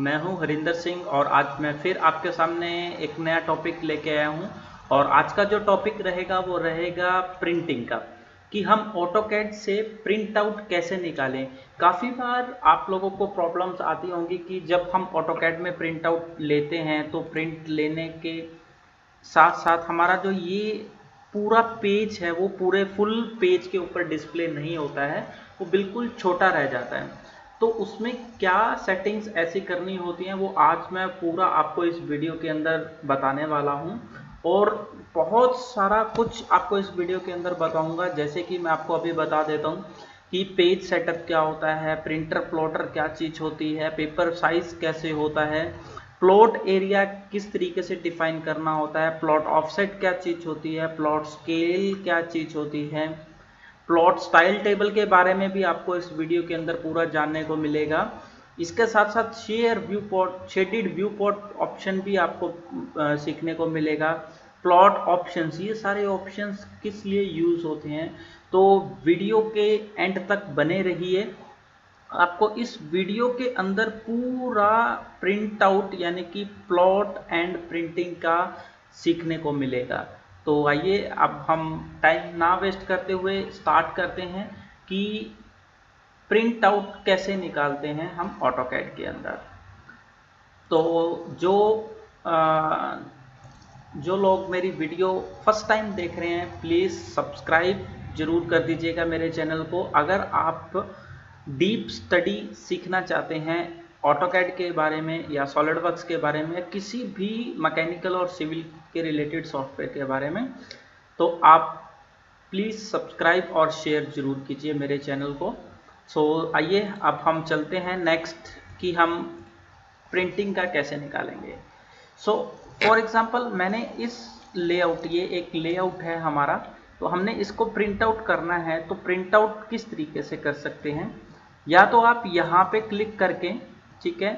मैं हूं हरिंदर सिंह और आज मैं फिर आपके सामने एक नया टॉपिक लेके आया हूं। और आज का जो टॉपिक रहेगा वो रहेगा प्रिंटिंग का, कि हम ऑटोकैड से प्रिंट आउट कैसे निकालें। काफ़ी बार आप लोगों को प्रॉब्लम्स आती होंगी कि जब हम ऑटोकैड में प्रिंट आउट लेते हैं तो प्रिंट लेने के साथ साथ हमारा जो ये पूरा पेज है वो पूरे फुल पेज के ऊपर डिस्प्ले नहीं होता है, वो बिल्कुल छोटा रह जाता है। तो उसमें क्या सेटिंग्स ऐसी करनी होती हैं वो आज मैं पूरा आपको इस वीडियो के अंदर बताने वाला हूं। और बहुत सारा कुछ आपको इस वीडियो के अंदर बताऊंगा, जैसे कि मैं आपको अभी बता देता हूं कि पेज सेटअप क्या होता है, प्रिंटर प्लॉटर क्या चीज़ होती है, पेपर साइज कैसे होता है, प्लॉट एरिया किस तरीके से डिफाइन करना होता है, प्लॉट ऑफसेट क्या चीज़ होती है, प्लॉट स्केल क्या चीज़ होती है, प्लॉट स्टाइल टेबल के बारे में भी आपको इस वीडियो के अंदर पूरा जानने को मिलेगा। इसके साथ साथ शेडेड व्यू पोर्ट ऑप्शन भी आपको सीखने को मिलेगा। प्लॉट ऑप्शंस, ये सारे ऑप्शंस किस लिए यूज होते हैं, तो वीडियो के एंड तक बने रहिए। आपको इस वीडियो के अंदर पूरा प्रिंट आउट यानी कि प्लॉट एंड प्रिंटिंग का सीखने को मिलेगा। तो आइए अब हम टाइम ना वेस्ट करते हुए स्टार्ट करते हैं कि प्रिंट आउट कैसे निकालते हैं हम ऑटोकैड के अंदर। तो जो लोग मेरी वीडियो फर्स्ट टाइम देख रहे हैं प्लीज़ सब्सक्राइब जरूर कर दीजिएगा मेरे चैनल को। अगर आप डीप स्टडी सीखना चाहते हैं ऑटोकैड के बारे में या सॉलिडवर्क्स के बारे में या किसी भी मैकेनिकल और सिविल के रिलेटेड सॉफ्टवेयर के बारे में, तो आप प्लीज़ सब्सक्राइब और शेयर जरूर कीजिए मेरे चैनल को। सो आइए अब हम चलते हैं नेक्स्ट कि हम प्रिंटिंग का कैसे निकालेंगे। सो फॉर एग्जांपल मैंने इस लेआउट, ये एक लेआउट है हमारा, तो हमने इसको प्रिंट आउट करना है। तो प्रिंट आउट किस तरीके से कर सकते हैं, या तो आप यहाँ पे क्लिक करके, ठीक है,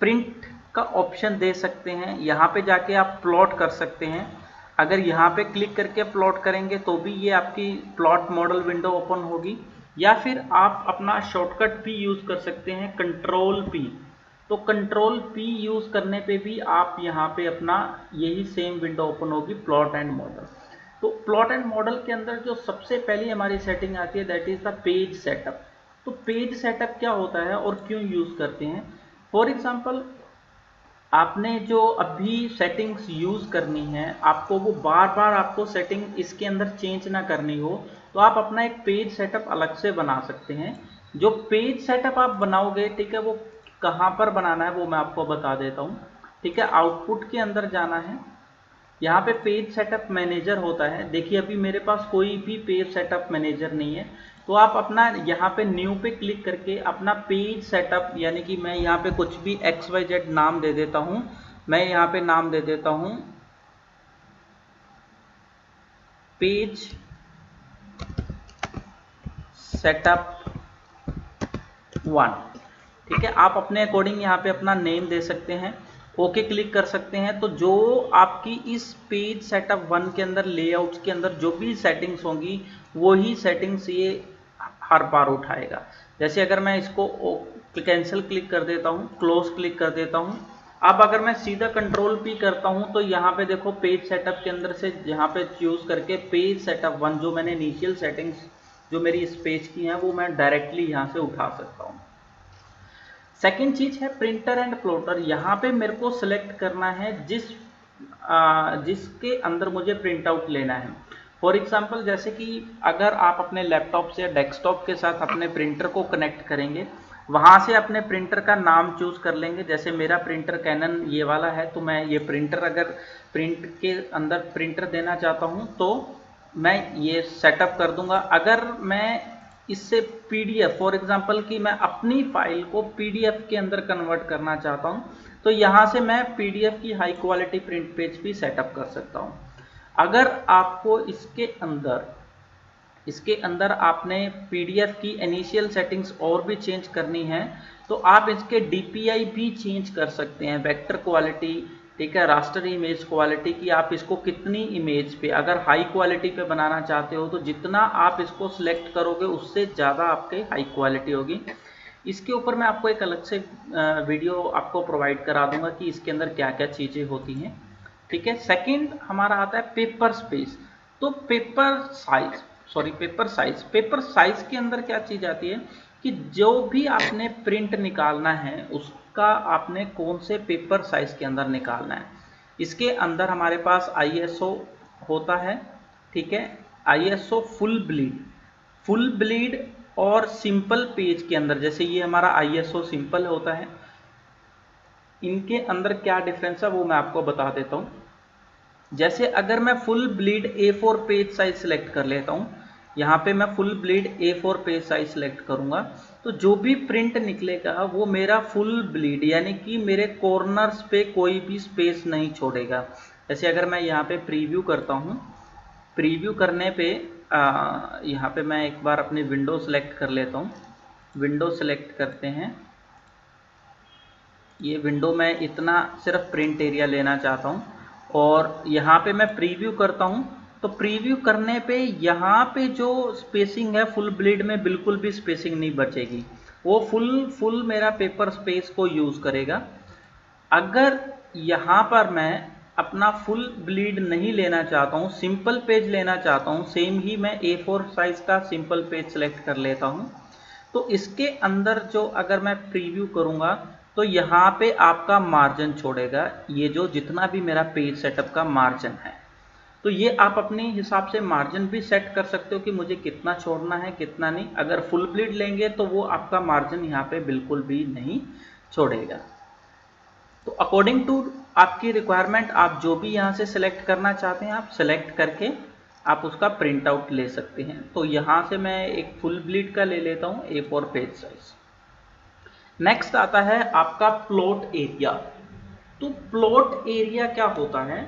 प्रिंट का ऑप्शन दे सकते हैं, यहाँ पे जाके आप प्लॉट कर सकते हैं। अगर यहाँ पे क्लिक करके प्लॉट करेंगे तो भी ये आपकी प्लॉट मॉडल विंडो ओपन होगी, या फिर आप अपना शॉर्टकट भी यूज कर सकते हैं कंट्रोल पी। तो कंट्रोल पी यूज करने पे भी आप यहाँ पे अपना यही सेम विंडो ओपन होगी, प्लॉट एंड मॉडल। तो प्लॉट एंड मॉडल के अंदर जो सबसे पहली हमारी सेटिंग आती है that is the page setup. तो पेज सेटअप क्या होता है और क्यों यूज करते हैं। फॉर एग्जाम्पल आपने जो अभी सेटिंग्स यूज करनी है, आपको वो बार बार आपको सेटिंग इसके अंदर चेंज ना करनी हो, तो आप अपना एक पेज सेटअप अलग से बना सकते हैं। जो पेज सेटअप आप बनाओगे, ठीक है, वो कहाँ पर बनाना है वो मैं आपको बता देता हूँ। ठीक है, आउटपुट के अंदर जाना है, यहाँ पे पेज सेटअप मैनेजर होता है। देखिए अभी मेरे पास कोई भी पेज सेटअप मैनेजर नहीं है, तो आप अपना यहाँ पे न्यू पे क्लिक करके अपना पेज सेटअप, यानी कि मैं यहाँ पे कुछ भी XYZ नाम दे देता हूँ। मैं यहाँ पे नाम दे देता हूँ पेज सेटअप 1। ठीक है, आप अपने अकॉर्डिंग यहाँ पे अपना नेम दे सकते हैं, ओके क्लिक कर सकते हैं। तो जो आपकी इस पेज सेटअप 1 के अंदर लेआउट के अंदर जो भी सेटिंग्स होंगी वही सेटिंग्स ये हर बार उठाएगा। जैसे अगर मैं इसको कैंसिल क्लिक कर देता हूँ, क्लोज क्लिक कर देता हूँ, अब अगर मैं सीधा कंट्रोल पी करता हूँ तो यहाँ पे देखो पेज सेटअप के अंदर से यहाँ पे चूज करके पेज सेटअप 1 जो मैंने इनिशियल सेटिंग्स जो मेरी इस पेज की हैं वो मैं डायरेक्टली यहाँ से उठा सकता हूँ। सेकेंड चीज है प्रिंटर एंड प्लॉटर। यहाँ पे मेरे को सिलेक्ट करना है जिसके अंदर मुझे प्रिंट आउट लेना है। फॉर एग्जांपल जैसे कि अगर आप अपने लैपटॉप से या डेस्कटॉप के साथ अपने प्रिंटर को कनेक्ट करेंगे, वहां से अपने प्रिंटर का नाम चूज कर लेंगे। जैसे मेरा प्रिंटर कैनन ये वाला है, तो मैं ये प्रिंटर अगर प्रिंट के अंदर प्रिंटर देना चाहता हूँ तो मैं ये सेटअप कर दूंगा। अगर मैं इससे पीडीएफ, फॉर एग्जांपल कि मैं अपनी फाइल को पीडीएफ के अंदर कन्वर्ट करना चाहता हूं, तो यहां से मैं पीडीएफ की हाई क्वालिटी प्रिंट पेज भी सेटअप कर सकता हूं। अगर आपको इसके अंदर आपने पीडीएफ की इनिशियल सेटिंग्स और भी चेंज करनी है, तो आप इसके डीपीआई भी चेंज कर सकते हैं, वेक्टर क्वालिटी, ठीक है, रास्टर इमेज क्वालिटी की आप इसको कितनी इमेज पे, अगर हाई क्वालिटी पे बनाना चाहते हो तो जितना आप इसको सिलेक्ट करोगे उससे ज़्यादा आपके हाई क्वालिटी होगी। इसके ऊपर मैं आपको एक अलग से वीडियो आपको प्रोवाइड करा दूंगा कि इसके अंदर क्या क्या चीज़ें होती हैं, ठीक है। सेकंड हमारा आता है पेपर स्पेस। तो पेपर साइज के अंदर क्या चीज़ आती है कि जो भी आपने प्रिंट निकालना है उसका आपने कौन से पेपर साइज के अंदर निकालना है। इसके अंदर हमारे पास ISO होता है, ठीक है। ISO फुल ब्लीड और सिंपल पेज के अंदर, जैसे ये हमारा ISO सिंपल होता है, इनके अंदर क्या डिफरेंस है वो मैं आपको बता देता हूं। जैसे अगर मैं full bleed A4 page size select कर लेता हूं, यहाँ पे मैं full bleed A4 page size select करूंगा, तो जो भी प्रिंट निकलेगा वो मेरा फुल ब्लीड यानी कि मेरे कॉर्नर्स पे कोई भी स्पेस नहीं छोड़ेगा। जैसे अगर मैं यहाँ पे प्रीव्यू करता हूँ, प्रीव्यू करने पे यहाँ पे मैं एक बार अपनी विंडो सेलेक्ट कर लेता हूँ। विंडो सेलेक्ट करते हैं, ये विंडो में इतना सिर्फ प्रिंट एरिया लेना चाहता हूँ और यहाँ पे मैं प्रीव्यू करता हूँ। तो प्रीव्यू करने पे यहाँ पे जो स्पेसिंग है फुल ब्लीड में बिल्कुल भी स्पेसिंग नहीं बचेगी, वो फुल मेरा पेपर स्पेस को यूज़ करेगा। अगर यहाँ पर मैं अपना फुल ब्लीड नहीं लेना चाहता हूँ, सिंपल पेज लेना चाहता हूँ, सेम ही मैं A4 साइज का सिंपल पेज सेलेक्ट कर लेता हूँ। तो इसके अंदर जो अगर मैं प्रीव्यू करूँगा तो यहाँ पे आपका मार्जिन छोड़ेगा, ये जो जितना भी मेरा पेज सेटअप का मार्जिन है। तो ये आप अपने हिसाब से मार्जिन भी सेट कर सकते हो कि मुझे कितना छोड़ना है कितना नहीं। अगर फुल ब्लीड लेंगे तो वो आपका मार्जिन यहाँ पे बिल्कुल भी नहीं छोड़ेगा। तो अकॉर्डिंग टू आपकी रिक्वायरमेंट आप जो भी यहाँ से सिलेक्ट करना चाहते हैं आप सिलेक्ट करके आप उसका प्रिंट आउट ले सकते हैं। तो यहाँ से मैं एक फुल ब्लीड का ले लेता हूँ A4 पेज साइज। नेक्स्ट आता है आपका प्लॉट एरिया। तो प्लॉट एरिया क्या होता है?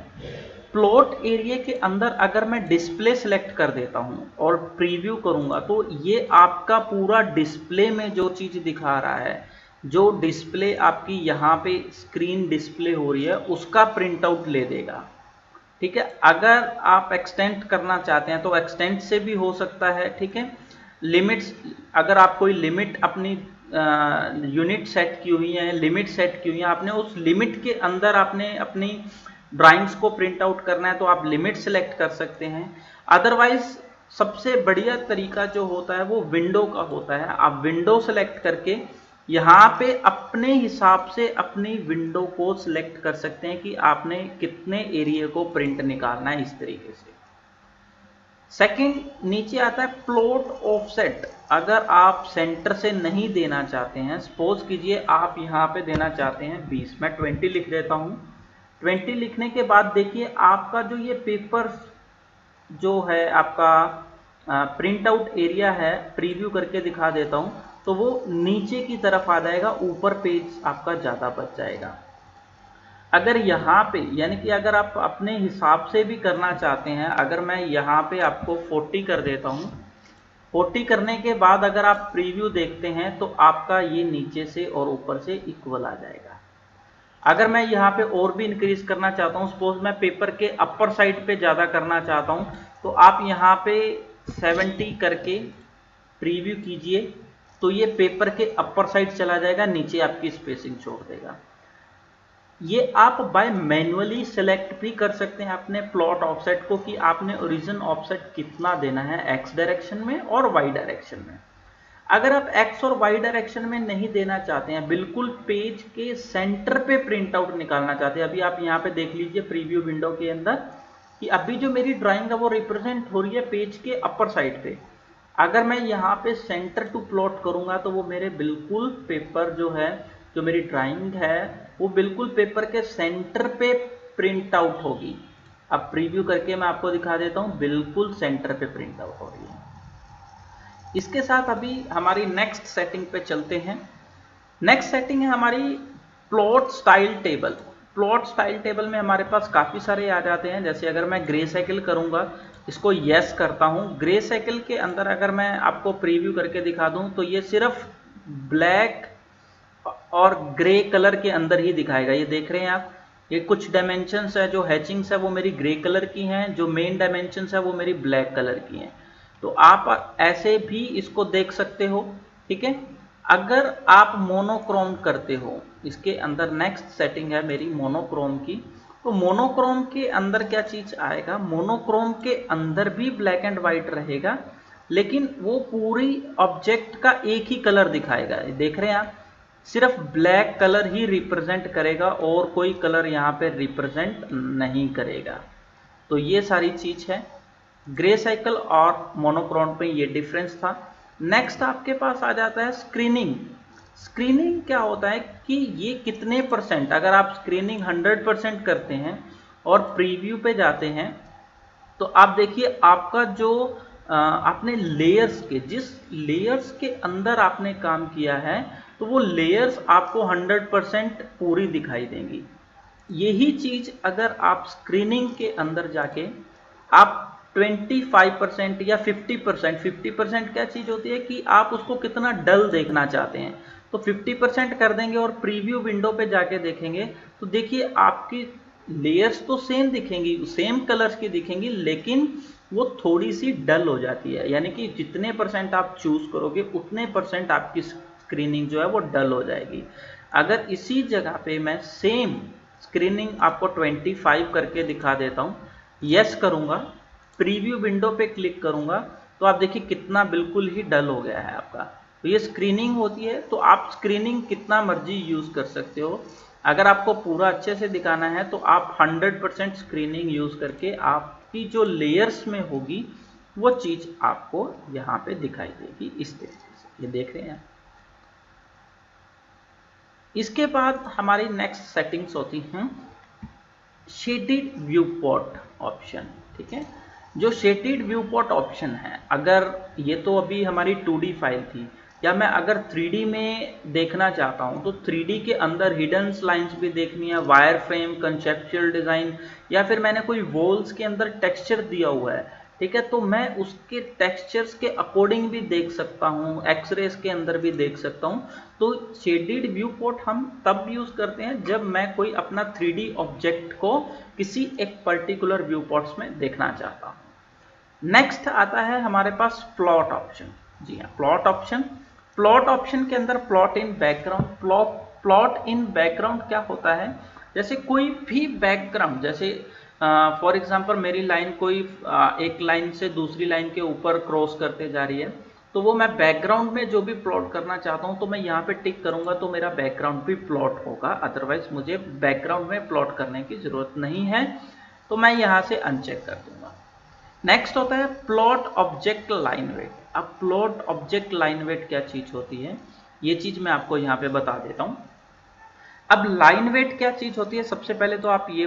प्लॉट एरिया के अंदर अगर मैं डिस्प्ले सेलेक्ट कर देता हूं और प्रीव्यू करूंगा तो ये आपका पूरा डिस्प्ले में जो चीज दिखा रहा है, जो डिस्प्ले आपकी यहाँ पे स्क्रीन डिस्प्ले हो रही है उसका प्रिंट आउट ले देगा, ठीक है। अगर आप एक्सटेंड करना चाहते हैं तो एक्सटेंड से भी हो सकता है, ठीक है। लिमिट्स, अगर आप कोई लिमिट अपनी यूनिट सेट की हुई है, लिमिट सेट की हुई है, आपने उस लिमिट के अंदर आपने अपनी ड्राइंग्स को प्रिंट आउट करना है तो आप लिमिट सेलेक्ट कर सकते हैं। अदरवाइज सबसे बढ़िया तरीका जो होता है वो विंडो का होता है। आप विंडो सेलेक्ट करके यहाँ पे अपने हिसाब से अपनी विंडो को सिलेक्ट कर सकते हैं कि आपने कितने एरिया को प्रिंट निकालना है, इस तरीके से। सेकंड नीचे आता है प्लॉट ऑफसेट। अगर आप सेंटर से नहीं देना चाहते हैं, सपोज कीजिए आप यहाँ पे देना चाहते हैं 20, मैं 20 लिख देता हूँ। 20 लिखने के बाद देखिए आपका जो ये पेपर जो है आपका प्रिंट आउट एरिया है, प्रीव्यू करके दिखा देता हूँ, तो वो नीचे की तरफ आ जाएगा, ऊपर पेज आपका ज़्यादा बच जाएगा। अगर यहाँ पे यानी कि अगर आप अपने हिसाब से भी करना चाहते हैं, अगर मैं यहाँ पे आपको 40 कर देता हूँ, 40 करने के बाद अगर आप प्रीव्यू देखते हैं तो आपका ये नीचे से और ऊपर से इक्वल आ जाएगा। अगर मैं यहाँ पे और भी इंक्रीज करना चाहता हूँ, सपोज मैं पेपर के अपर साइड पे ज़्यादा करना चाहता हूँ, तो आप यहाँ पे 70 करके प्रीव्यू कीजिए तो ये पेपर के अपर साइड चला जाएगा, नीचे आपकी स्पेसिंग छोड़ देगा। ये आप बाय मैन्युअली सेलेक्ट भी कर सकते हैं अपने प्लॉट ऑफसेट को कि आपने ओरिजिन ऑफसेट कितना देना है, एक्स डायरेक्शन में और वाई डायरेक्शन में। अगर आप एक्स और वाई डायरेक्शन में नहीं देना चाहते हैं, बिल्कुल पेज के सेंटर पे प्रिंट आउट निकालना चाहते हैं, अभी आप यहाँ पे देख लीजिए प्रीव्यू विंडो के अंदर कि अभी जो मेरी ड्राइंग है वो रिप्रेजेंट हो रही है पेज के अपर साइड पे। अगर मैं यहाँ पे सेंटर टू प्लॉट करूंगा तो वो मेरे बिल्कुल पेपर जो है, जो मेरी ड्राइंग है वो बिल्कुल पेपर के सेंटर पे प्रिंट आउट होगी। अब प्रीव्यू करके मैं आपको दिखा देता हूँ, बिल्कुल सेंटर पे प्रिंट आउट हो रही है। इसके साथ अभी हमारी नेक्स्ट सेटिंग पे चलते हैं। नेक्स्ट सेटिंग है हमारी plot style table. Plot style table में हमारे पास काफ़ी सारे आ जाते हैं। जैसे अगर मैं ग्रे साइकिल करूँगा, इसको यस करता हूँ, ग्रे साइकिल के अंदर अगर मैं आपको प्रीव्यू करके दिखा दूँ तो ये सिर्फ ब्लैक और ग्रे कलर के अंदर ही दिखाएगा। ये देख रहे हैं आप, ये कुछ डायमेंशंस है, जो हैचिंग्स है वो मेरी ग्रे कलर की हैं, जो मेन डायमेंशंस है वो मेरी ब्लैक कलर की हैं। तो आप ऐसे भी इसको देख सकते हो, ठीक है। अगर आप मोनोक्रोम करते हो, इसके अंदर नेक्स्ट सेटिंग है मेरी मोनोक्रोम की, तो मोनोक्रोम के अंदर क्या चीज आएगा, मोनोक्रोम के अंदर भी ब्लैक एंड व्हाइट रहेगा, लेकिन वो पूरी ऑब्जेक्ट का एक ही कलर दिखाएगा। देख रहे हैं आप, सिर्फ ब्लैक कलर ही रिप्रेजेंट करेगा और कोई कलर यहाँ पे रिप्रेजेंट नहीं करेगा। तो ये सारी चीज है, ग्रे साइकिल और मोनोक्रोम पे ये डिफरेंस था। नेक्स्ट आपके पास आ जाता है स्क्रीनिंग। स्क्रीनिंग क्या होता है कि ये कितने परसेंट, अगर आप स्क्रीनिंग 100% करते हैं और प्रीव्यू पे जाते हैं तो आप देखिए आपका जो आपने लेयर्स के, जिस लेयर्स के अंदर आपने काम किया है तो वो लेयर्स आपको 100% पूरी दिखाई देंगी। यही चीज अगर आप स्क्रीनिंग के अंदर जाके आप 25% या 50%, 50% क्या चीज होती है कि आप उसको कितना डल देखना चाहते हैं, तो 50% कर देंगे और प्रीव्यू विंडो पे जाके देखेंगे तो देखिए आपकी लेयर्स तो सेम दिखेंगी, सेम कलर्स की दिखेंगी, लेकिन वो थोड़ी सी डल हो जाती है। यानी कि जितने परसेंट आप चूज करोगे उतने परसेंट आपकी स्क्रीनिंग जो है वो डल हो जाएगी। अगर इसी जगह पे मैं सेम स्क्रीनिंग आपको 25 करके दिखा देता हूं, यस करूंगा, प्रीव्यू विंडो पे क्लिक करूंगा, तो आप देखिए कितना बिल्कुल ही डल हो गया है आपका। तो ये स्क्रीनिंग होती है। तो आप स्क्रीनिंग कितना मर्जी यूज कर सकते हो। अगर आपको पूरा अच्छे से दिखाना है तो आप 100% स्क्रीनिंग यूज करके आपकी जो लेयर्स में होगी वो चीज आपको यहाँ पे दिखाई देगी इस तरीके से। ये देख रहे हैं। इसके बाद हमारी नेक्स्ट सेटिंग्स होती हैं शेडेड व्यू पोर्ट ऑप्शन। ठीक है, जो शेडेड व्यू पोर्ट ऑप्शन है, अगर ये तो अभी हमारी 2D फाइल थी, या मैं अगर 3D में देखना चाहता हूं तो 3D के अंदर हिडन लाइंस भी देखनी है, वायर फ्रेम, कंसेप्चुअल डिजाइन, या फिर मैंने कोई वॉल्स के अंदर टेक्सचर दिया हुआ है, ठीक है, तो मैं उसके टेक्सचर्स के अकॉर्डिंग भी देख सकता हूं, एक्सरेस के अंदर भी देख सकता हूं। तो शेडेड व्यू पोर्ट हम तब यूज करते हैं जब मैं कोई अपना 3D ऑब्जेक्ट को किसी एक पर्टिकुलर व्यू पोर्ट्स में देखना चाहता हूं। नेक्स्ट आता है हमारे पास प्लॉट ऑप्शन। जी हाँ, प्लॉट ऑप्शन। प्लॉट ऑप्शन के अंदर plot in background, plot in background क्या होता है, जैसे कोई भी बैकग्राउंड, जैसे फॉर एग्जांपल मेरी लाइन कोई एक लाइन से दूसरी लाइन के ऊपर क्रॉस करते जा रही है, तो वो मैं बैकग्राउंड में जो भी प्लॉट करना चाहता हूं तो मैं यहाँ पे टिक करूंगा तो मेरा बैकग्राउंड भी प्लॉट होगा। अदरवाइज मुझे बैकग्राउंड में प्लॉट करने की जरूरत नहीं है, तो मैं यहाँ से अनचेक कर दूंगा। नेक्स्ट होता है प्लॉट ऑब्जेक्ट लाइन वेट। अब प्लॉट ऑब्जेक्ट लाइन वेट क्या चीज होती है, ये चीज मैं आपको यहाँ पे बता देता हूँ। अब लाइन वेट क्या चीज होती है, सबसे पहले तो आप ये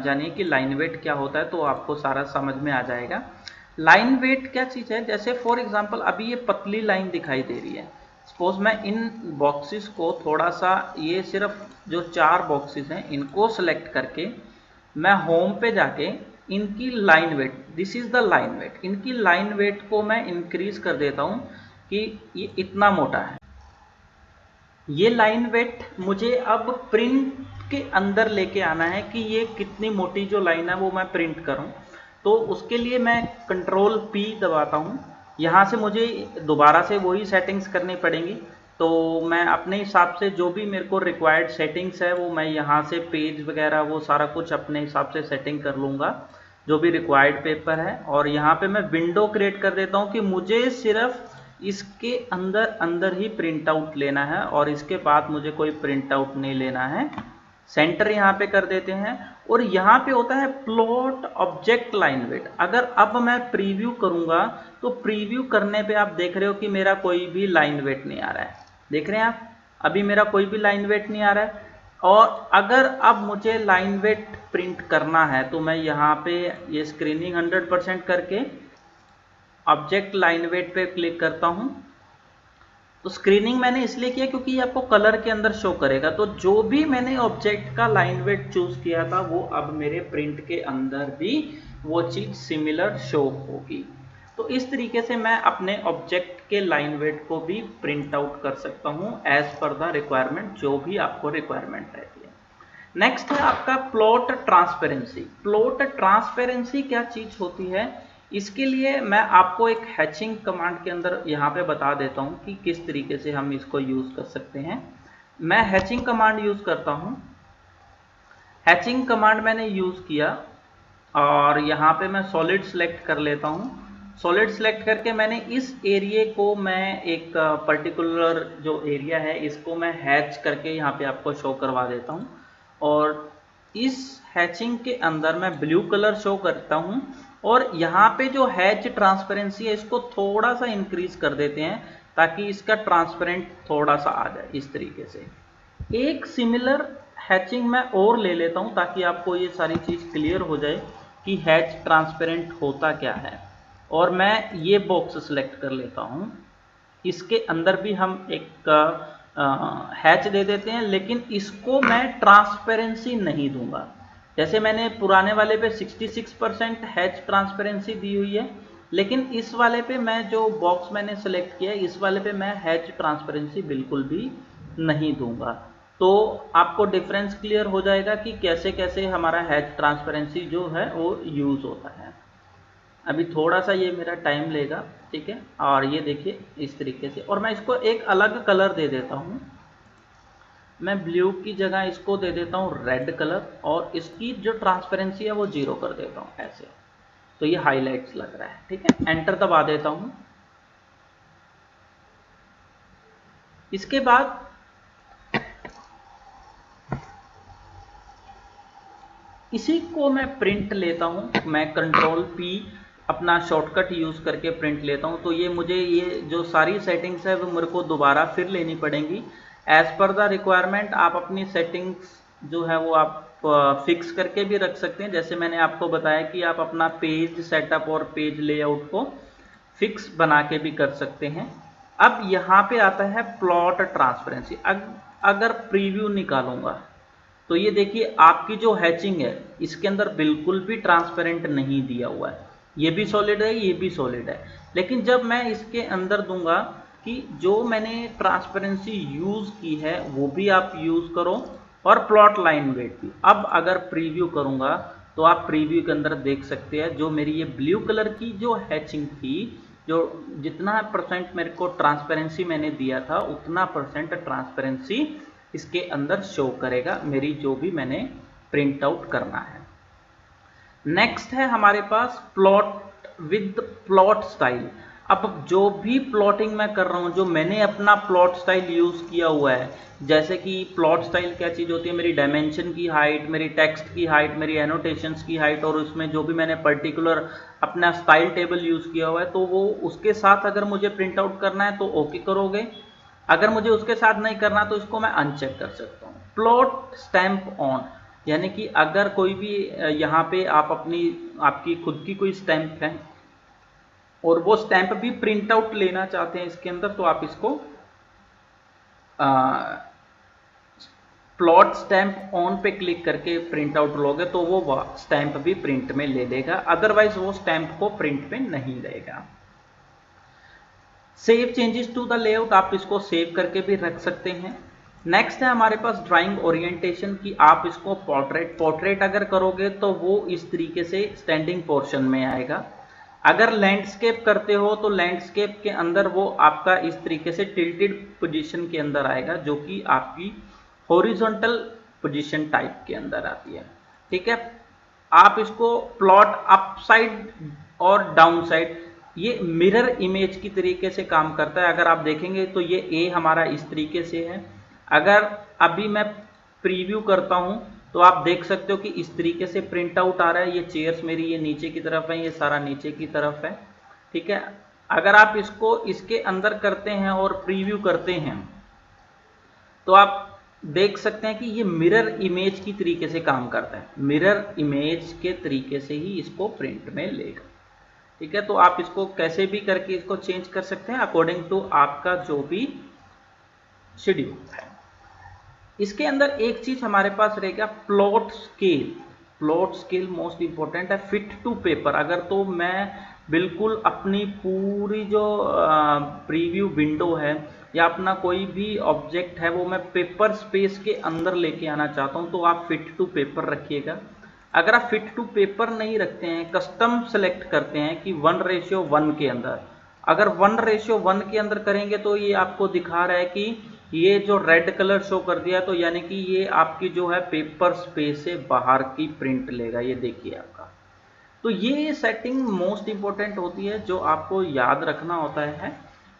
जानिए कि लाइन वेट क्या होता है, तो आपको सारा समझ में आ जाएगा। लाइन वेट क्या चीज है, जैसे फॉर एग्जांपल अभी ये पतली लाइन दिखाई दे रही है, सपोज मैं इन बॉक्सेस को थोड़ा सा, ये सिर्फ जो 4 बॉक्सेस हैं इनको सेलेक्ट करके मैं होम पे जाके इनकी line weight, this is the line weight, इनकी लाइन वेट को मैं इंक्रीज कर देता हूं कि ये इतना मोटा है। ये लाइन वेट मुझे अब प्रिंट के अंदर लेके आना है कि ये कितनी मोटी जो लाइन है वो मैं प्रिंट करूं, तो उसके लिए मैं कंट्रोल P दबाता हूं। यहां से मुझे दोबारा से वही सेटिंग्स करनी पड़ेंगी, तो मैं अपने हिसाब से जो भी मेरे को रिक्वायर्ड सेटिंग्स है वो मैं यहाँ से पेज वगैरह वो सारा कुछ अपने हिसाब से सेटिंग कर लूँगा, जो भी रिक्वायर्ड पेपर है। और यहाँ पे मैं विंडो क्रिएट कर देता हूँ कि मुझे सिर्फ इसके अंदर अंदर ही प्रिंट आउट लेना है और इसके बाद मुझे कोई प्रिंट आउट नहीं लेना है। सेंटर यहाँ पे कर देते हैं और यहाँ पे होता है प्लॉट ऑब्जेक्ट लाइन वेट। अगर अब मैं प्रीव्यू करूंगा तो प्रीव्यू करने पे आप देख रहे हो कि मेरा कोई भी लाइन वेट नहीं आ रहा है, देख रहे हैं आप, अभी मेरा कोई भी लाइन वेट नहीं आ रहा है। और अगर अब मुझे लाइन वेट प्रिंट करना है तो मैं यहाँ पे ये स्क्रीनिंग 100% करके ऑब्जेक्ट लाइन वेट पे क्लिक करता हूँ। तो स्क्रीनिंग मैंने इसलिए किया क्योंकि ये आपको कलर के अंदर शो करेगा, तो जो भी मैंने ऑब्जेक्ट का लाइन वेट चूज किया था वो अब मेरे प्रिंट के अंदर भी वो चीज सिमिलर शो होगी। तो इस तरीके से मैं अपने ऑब्जेक्ट के लाइन वेट को भी प्रिंट आउट कर सकता हूं एज पर द रिक्वायरमेंट, जो भी आपको रिक्वायरमेंट रहती है। नेक्स्ट है आपका प्लॉट ट्रांसपेरेंसी। प्लॉट ट्रांसपेरेंसी क्या चीज होती है, इसके लिए मैं आपको एक हैचिंग कमांड के अंदर यहाँ पे बता देता हूँ कि किस तरीके से हम इसको यूज़ कर सकते हैं। मैं हैचिंग कमांड यूज़ करता हूँ। हैचिंग कमांड मैंने यूज़ किया और यहाँ पे मैं सॉलिड सेलेक्ट कर लेता हूँ। सॉलिड सेलेक्ट करके मैंने इस एरिया को मैं एक पर्टिकुलर जो एरिया है इसको मैं हैच करके यहाँ पे आपको शो करवा देता हूँ। और इस हैचिंग के अंदर मैं ब्लू कलर शो करता हूँ और यहाँ पे जो हैच ट्रांसपेरेंसी है इसको थोड़ा सा इंक्रीज कर देते हैं ताकि इसका ट्रांसपेरेंट थोड़ा सा आ जाए इस तरीके से। एक सिमिलर हैचिंग मैं और ले लेता हूं ताकि आपको ये सारी चीज़ क्लियर हो जाए कि हैच ट्रांसपेरेंट होता क्या है। और मैं ये बॉक्स सेलेक्ट कर लेता हूं। इसके अंदर भी हम एक हैच दे देते हैं, लेकिन इसको मैं ट्रांसपेरेंसी नहीं दूंगा। जैसे मैंने पुराने वाले पे 66% हैच ट्रांसपेरेंसी दी हुई है, लेकिन इस वाले पे मैं जो बॉक्स मैंने सेलेक्ट किया है इस वाले पे मैं हैच ट्रांसपेरेंसी बिल्कुल भी नहीं दूंगा। तो आपको डिफरेंस क्लियर हो जाएगा कि कैसे कैसे हमारा हैच ट्रांसपेरेंसी जो है वो यूज़ होता है। अभी थोड़ा सा ये मेरा टाइम लेगा, ठीक है। और ये देखिए इस तरीके से, और मैं इसको एक अलग कलर दे देता हूँ। मैं ब्लू की जगह इसको दे देता हूँ रेड कलर और इसकी जो ट्रांसपेरेंसी है वो 0 कर देता हूँ ऐसे। तो ये हाईलाइट्स लग रहा है, ठीक है। एंटर दबा देता हूँ। इसके बाद इसी को मैं प्रिंट लेता हूँ। मैं कंट्रोल P अपना शॉर्टकट यूज़ करके प्रिंट लेता हूँ। तो ये मुझे ये जो सारी सेटिंग्स है वो मेरे को दोबारा फिर लेनी पड़ेंगी। एज़ पर द रिक्वायरमेंट आप अपनी सेटिंग्स जो है वो आप फिक्स करके भी रख सकते हैं। जैसे मैंने आपको बताया कि आप अपना पेज सेटअप और पेज लेआउट को फिक्स बना के भी कर सकते हैं। अब यहाँ पे आता है प्लॉट ट्रांसपेरेंसी। अगर प्रीव्यू निकालूंगा तो ये देखिए आपकी जो हैचिंग है इसके अंदर बिल्कुल भी ट्रांसपेरेंट नहीं दिया हुआ है। ये भी सॉलिड है, ये भी सॉलिड है। लेकिन जब मैं इसके अंदर दूंगा कि जो मैंने ट्रांसपेरेंसी यूज़ की है वो भी आप यूज़ करो और प्लॉट लाइन वेट भी। अब अगर प्रीव्यू करूंगा तो आप प्रीव्यू के अंदर देख सकते हैं जो मेरी ये ब्लू कलर की जो हैचिंग थी, जो जितना परसेंट मेरे को ट्रांसपेरेंसी मैंने दिया था उतना परसेंट ट्रांसपेरेंसी इसके अंदर शो करेगा मेरी जो भी मैंने प्रिंट आउट करना है। नेक्स्ट है हमारे पास प्लॉट विद प्लॉट स्टाइल। अब जो भी प्लॉटिंग मैं कर रहा हूं, जो मैंने अपना प्लॉट स्टाइल यूज किया हुआ है, जैसे कि प्लॉट स्टाइल क्या चीज होती है, मेरी डायमेंशन की हाइट, मेरी टेक्स्ट की हाइट, मेरी एनोटेशंस की हाइट, और उसमें जो भी मैंने पर्टिकुलर अपना स्टाइल टेबल यूज किया हुआ है, तो वो उसके साथ अगर मुझे प्रिंट आउट करना है तो ओके करोगे। अगर मुझे उसके साथ नहीं करना तो इसको मैं अनचेक कर सकता हूँ। प्लॉट स्टैंप ऑन, यानी कि अगर कोई भी यहाँ पे आप आपकी खुद की कोई स्टैंप है और वो स्टैंप भी प्रिंट आउट लेना चाहते हैं इसके अंदर, तो आप इसको प्लॉट स्टैंप ऑन पे क्लिक करके प्रिंट आउट लोगे तो वो स्टैंप भी प्रिंट में ले लेगा, अदरवाइज वो स्टैंप को प्रिंट में नहीं लेगा। Save changes to the layout, आप इसको सेव करके भी रख सकते हैं। नेक्स्ट है हमारे पास ड्राइंग ओरिएंटेशन की। आप इसको पोर्ट्रेट अगर करोगे तो वो इस तरीके से स्टैंडिंग पोर्शन में आएगा। अगर लैंडस्केप करते हो तो लैंडस्केप के अंदर वो आपका इस तरीके से टिल्टेड पोजीशन के अंदर आएगा, जो कि आपकी हॉरिजॉन्टल पोजीशन टाइप के अंदर आती है, ठीक है। आप इसको प्लॉट अप साइड और डाउन साइड, ये मिरर इमेज की तरीके से काम करता है। अगर आप देखेंगे तो ये ए हमारा इस तरीके से है। अगर अभी मैं प्रीव्यू करता हूं तो आप देख सकते हो कि इस तरीके से प्रिंट आउट आ रहा है। ये चेयर्स मेरी ये नीचे की तरफ है, ये सारा नीचे की तरफ है, ठीक है। अगर आप इसको इसके अंदर करते हैं और प्रीव्यू करते हैं तो आप देख सकते हैं कि ये मिरर इमेज की तरीके से काम करता है। मिरर इमेज के तरीके से ही इसको प्रिंट में लेगा, ठीक है। तो आप इसको कैसे भी करके इसको चेंज कर सकते हैं अकॉर्डिंग टू आपका जो भी शेड्यूल है। इसके अंदर एक चीज हमारे पास रहेगा plot scale. Plot scale most important है। फिट टू पेपर, अगर तो मैं बिल्कुल अपनी पूरी जो प्रीव्यू विंडो है या अपना कोई भी ऑब्जेक्ट है वो मैं पेपर स्पेस के अंदर लेके आना चाहता हूं तो आप फिट टू पेपर रखिएगा। अगर आप फिट टू पेपर नहीं रखते हैं, कस्टम सेलेक्ट करते हैं कि 1:1 के अंदर, अगर 1:1 के अंदर करेंगे तो ये आपको दिखा रहा है कि ये जो रेड कलर शो कर दिया, तो यानी कि ये आपकी जो है पेपर स्पेस से बाहर की प्रिंट लेगा। ये देखिए आपका, तो ये सेटिंग मोस्ट इंपॉर्टेंट होती है जो आपको याद रखना होता है।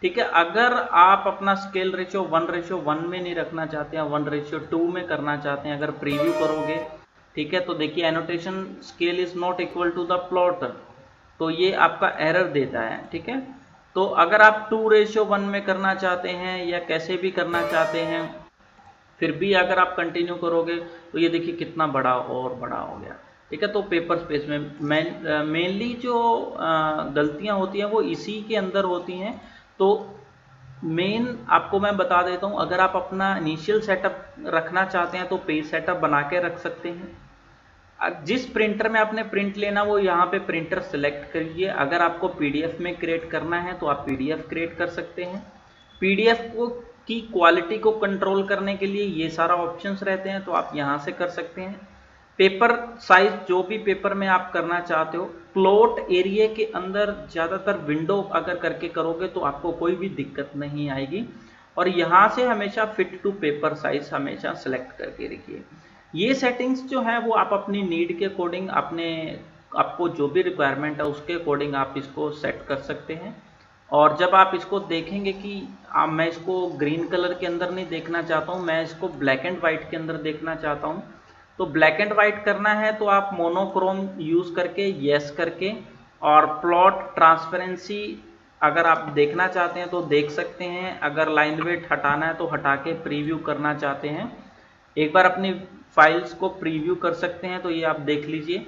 ठीक है, अगर आप अपना स्केल रेशियो 1:1 में नहीं रखना चाहते हैं, 1:2 में करना चाहते हैं, अगर प्रीव्यू करोगे, ठीक है, तो देखिए annotation scale is not equal to the plot, तो ये आपका एरर देता है। ठीक है, तो अगर आप 2:1 में करना चाहते हैं या कैसे भी करना चाहते हैं, फिर भी अगर आप कंटिन्यू करोगे तो ये देखिए कितना बड़ा और बड़ा हो गया। ठीक है, तो पेपर स्पेस में मेनली जो गलतियां होती हैं वो इसी के अंदर होती हैं। तो मेन आपको मैं बता देता हूं, अगर आप अपना इनिशियल सेटअप रखना चाहते हैं तो पेज सेटअप बना के रख सकते हैं। जिस प्रिंटर में आपने प्रिंट लेना वो यहाँ पे प्रिंटर सेलेक्ट करिए। अगर आपको पीडीएफ में क्रिएट करना है तो आप पीडीएफ क्रिएट कर सकते हैं। पीडीएफ को की क्वालिटी को कंट्रोल करने के लिए ये सारा ऑप्शंस रहते हैं, तो आप यहाँ से कर सकते हैं। पेपर साइज जो भी पेपर में आप करना चाहते हो, प्लॉट एरिया के अंदर ज़्यादातर विंडो अगर करके करोगे तो आपको कोई भी दिक्कत नहीं आएगी। और यहाँ से हमेशा फिट टू पेपर साइज हमेशा सेलेक्ट करके रखिए। ये सेटिंग्स जो है वो आप अपनी नीड के अकॉर्डिंग, आपको जो भी रिक्वायरमेंट है उसके अकॉर्डिंग आप इसको सेट कर सकते हैं। और जब आप इसको देखेंगे कि मैं इसको ग्रीन कलर के अंदर नहीं देखना चाहता हूँ, मैं इसको ब्लैक एंड वाइट के अंदर देखना चाहता हूँ, तो ब्लैक एंड वाइट करना है तो आप मोनोक्रोम यूज़ करके येस करके, और प्लॉट ट्रांसपेरेंसी अगर आप देखना चाहते हैं तो देख सकते हैं। अगर लाइन वेट हटाना है तो हटा के प्रीव्यू करना चाहते हैं, एक बार अपनी फाइल्स को प्रीव्यू कर सकते हैं। तो ये आप देख लीजिए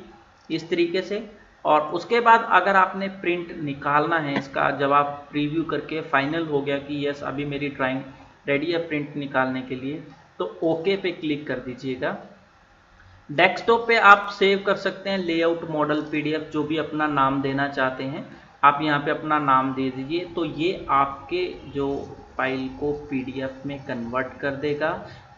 इस तरीके से। और उसके बाद अगर आपने प्रिंट निकालना है इसका, जब आप प्रीव्यू करके फाइनल हो गया कि यस अभी मेरी ड्राइंग रेडी है प्रिंट निकालने के लिए, तो ओके पे क्लिक कर दीजिएगा। डेस्कटॉप पे आप सेव कर सकते हैं लेआउट मॉडल पीडीएफ, जो भी अपना नाम देना चाहते हैं आप यहाँ पे अपना नाम दे दीजिए, तो ये आपके जो फाइल को पीडीएफ में कन्वर्ट कर देगा।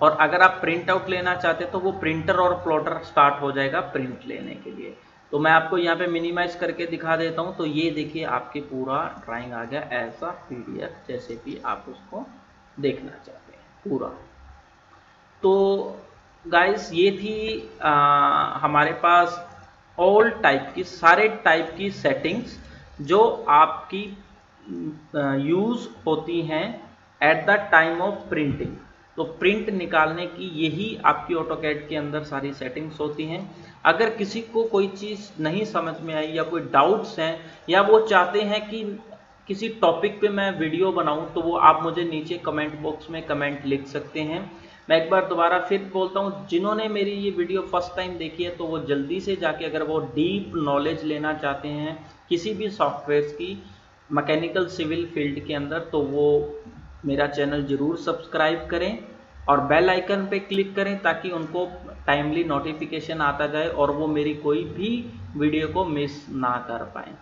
और अगर आप प्रिंट आउट लेना चाहते हैं तो वो प्रिंटर और प्लॉटर स्टार्ट हो जाएगा प्रिंट लेने के लिए। तो मैं आपको यहाँ पे मिनिमाइज करके दिखा देता हूँ, तो ये देखिए आपके पूरा ड्राइंग आ गया ऐसा पीडीएफ, जैसे भी आप उसको देखना चाहते हैं पूरा। तो गाइस ये थी हमारे पास ऑल टाइप की, सारे टाइप की सेटिंग्स जो आपकी यूज़ होती हैं at the time of printing. तो प्रिंट निकालने की यही आपकी ऑटोकैड के अंदर सारी सेटिंग्स होती हैं। अगर किसी को कोई चीज़ नहीं समझ में आई या कोई डाउट्स हैं या वो चाहते हैं कि किसी टॉपिक पे मैं वीडियो बनाऊं, तो वो आप मुझे नीचे कमेंट बॉक्स में कमेंट लिख सकते हैं। मैं एक बार दोबारा फिर बोलता हूं, जिन्होंने मेरी ये वीडियो फर्स्ट टाइम देखी है तो वो जल्दी से जाके, अगर वो डीप नॉलेज लेना चाहते हैं किसी भी सॉफ्टवेयर की मैकेनिकल सिविल फील्ड के अंदर, तो वो मेरा चैनल ज़रूर सब्सक्राइब करें और बेल आइकन पे क्लिक करें ताकि उनको टाइमली नोटिफिकेशन आता जाए और वो मेरी कोई भी वीडियो को मिस ना कर पाएँ।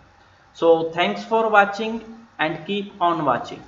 So thanks for watching and keep on watching.